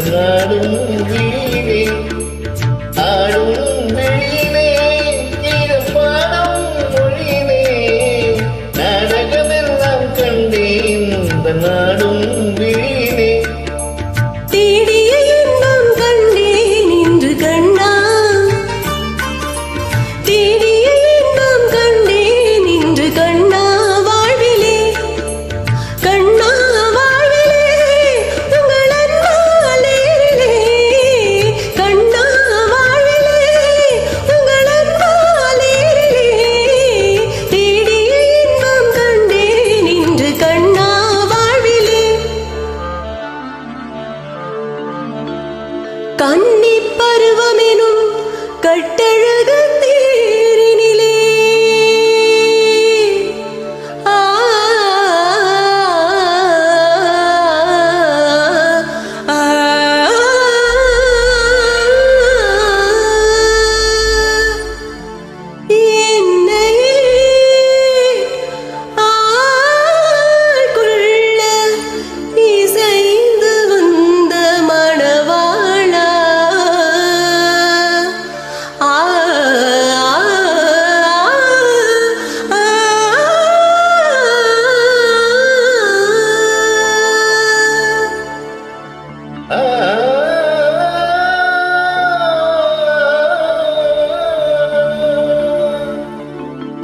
நாடும் வீணே ஆடும் வெளியிலே பாடும் மொழியிலே நாடகமெல்லாம் கண்டேன் இந்த நாடும் வீணே தேடிய இன்பம் கண்டேன் இன்று கண்ணா தேடிய இன்பம் கண்டேன் இன்று கண்ணா வாழ்விலே கண்ணா கன்னி பருவமெனும் கட்டழகு தேரினிலே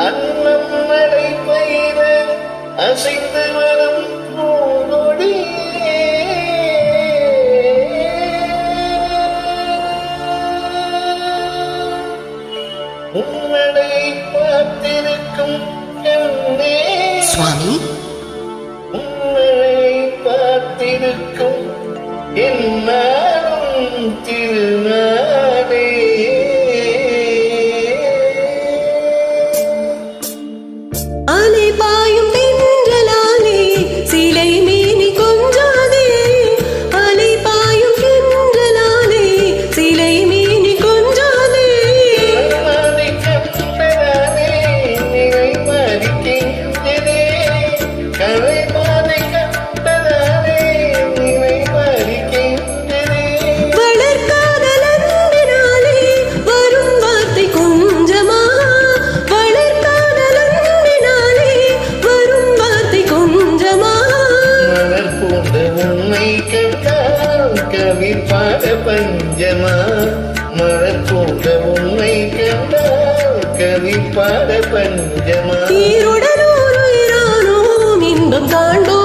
அன்னம் மழை பெய்த அசைந்து வரும் பூங்கொடி உன்னடை பார்த்திருக்கும் சுவாமி உன்னடை பார்த்திருக்கும் என்னாலும் திருநாடே அலை பாயும் தென்றலாலே சிலை மீனி கொஞ்சாதே அலை பாயும் தென்றலாலே சிலை மீனி கொஞ்சாதே மனதை கண்டதானே நிலை மறிக்கின்றதே கலை மாதை கண்டதானே நிலை மறிக்கின்றதே வளர்காதலன்பினாலே வரும் வார்த்தை கொஞ்சமா உன்னை கண்டால் கவி பாட பஞ்சமா மலர் போன்ற உன்னை கண்டால் கவி பாட பஞ்சமா ஈருடனோர் உயிரானோம் இன்பம் காண்போம்